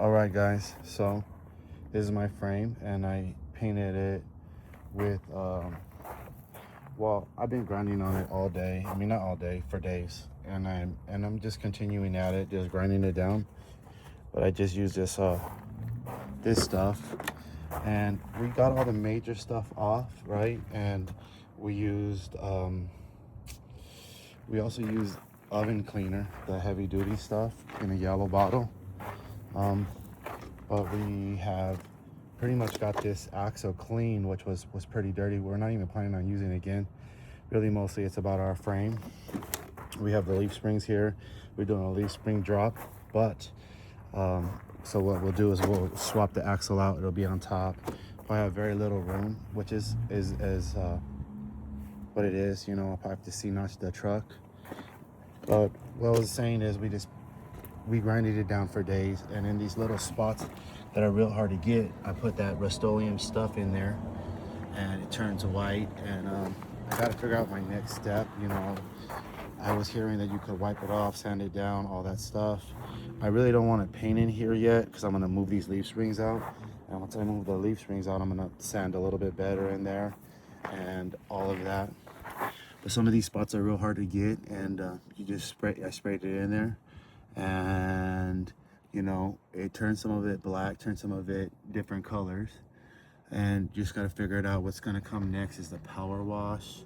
All right, guys, so this is my frame, and I painted it with well, I've been grinding on it all day. I mean, not all day, for days, and I'm just continuing at it, just grinding it down. But I just used this stuff, and we got all the major stuff off, right? And we used we also used oven cleaner, the heavy duty stuff, in a yellow bottle. But we have pretty much got this axle clean, which was pretty dirty. We're not even planning on using it again. Really, mostly it's about our frame. We have the leaf springs here. We're doing a leaf spring drop, but so what we'll do is we'll swap the axle out. It'll be on top. I have very little room, which is what it is. You know, I'll probably have to C-notch the truck. But what I was saying is we grinded it down for days, and in these little spots that are real hard to get, I put that oleum stuff in there, and it turns white. And I got to figure out my next step. You know, I was hearing that you could wipe it off, sand it down, all that stuff. I really don't want to paint in here yet, because I'm going to move these leaf springs out, and once I move the leaf springs out, I'm going to sand a little bit better in there and all of that. But some of these spots are real hard to get, and I sprayed it in there, and you know, it turned some of it black, turned some of it different colors, and just got to figure it out. What's going to come next is the power wash.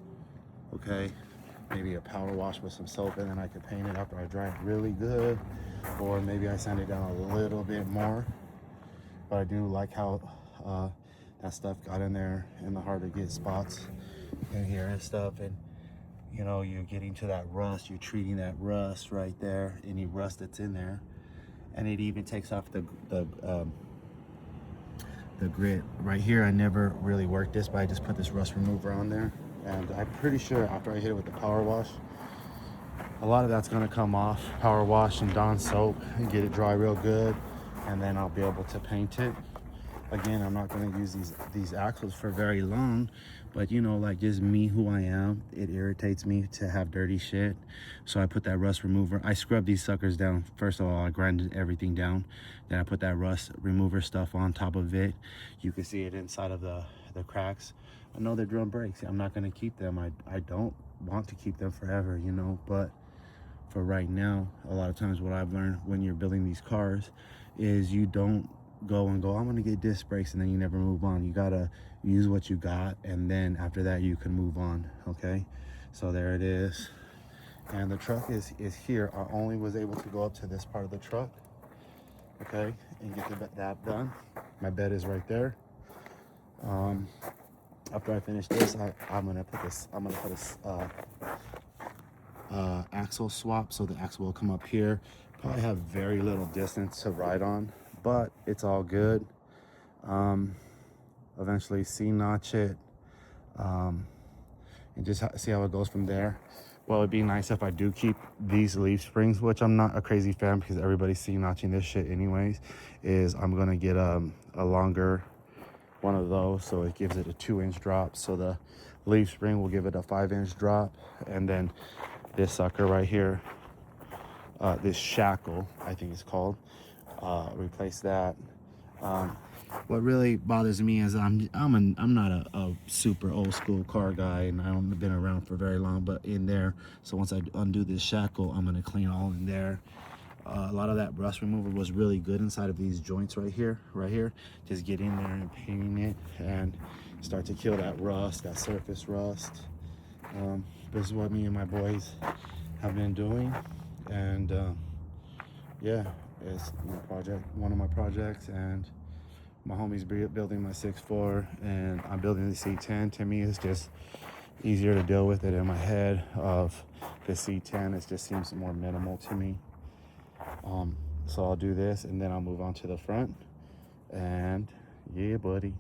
Okay, maybe a power wash with some soap, and then I could paint it after I dry it really good, or maybe I sand it down a little bit more. But I do like how that stuff got in there in the hard to get spots in here and stuff. And you know, you're getting to that rust, you're treating that rust right there, any rust that's in there. And it even takes off the grit. Right here, I never really worked this, but I just put this rust remover on there. And I'm pretty sure after I hit it with the power wash, a lot of that's gonna come off. Power wash and Dawn soap and get it dry real good. And then I'll be able to paint it. Again, I'm not going to use these axles for very long, but you know, like just me, who I am, it irritates me to have dirty shit. So I put that rust remover. I scrubbed these suckers down. First of all, I grinded everything down. Then I put that rust remover stuff on top of it. You can see it inside of the cracks. I know they're drum brakes. I'm not going to keep them. I don't want to keep them forever, you know, but for right now, a lot of times what I've learned when you're building these cars is you don't go, I'm gonna get disc brakes, and then you never move on. You gotta use what you got, and then after that you can move on. Okay, so there it is, and the truck is here. I only was able to go up to this part of the truck, okay, and get that done. My bed is right there. After I finish this, I'm gonna put this axle swap, so the axle will come up here. Probably have very little distance to ride on, but it's all good. Eventually C-notch it, and just see how it goes from there. Well, it'd be nice if I do keep these leaf springs, which I'm not a crazy fan because everybody's C-notching this shit anyways, is I'm gonna get a longer one of those, so it gives it a 2-inch drop. So the leaf spring will give it a 5-inch drop, and then this sucker right here, this shackle, I think it's called, replace that. What really bothers me is I'm not a super old school car guy, and I haven't been around for very long, but in there, so once I undo this shackle, I'm gonna clean all in there. A lot of that rust remover was really good inside of these joints right here. Just get in there and painting it and start to kill that rust, that surface rust. This is what me and my boys have been doing, and yeah, it's my project, one of my projects, and my homie's building my 6.4, and I'm building the C10. To me, it's just easier to deal with it in my head. Of the C10, it just seems more minimal to me. So I'll do this, and then I'll move on to the front, and yeah, buddy.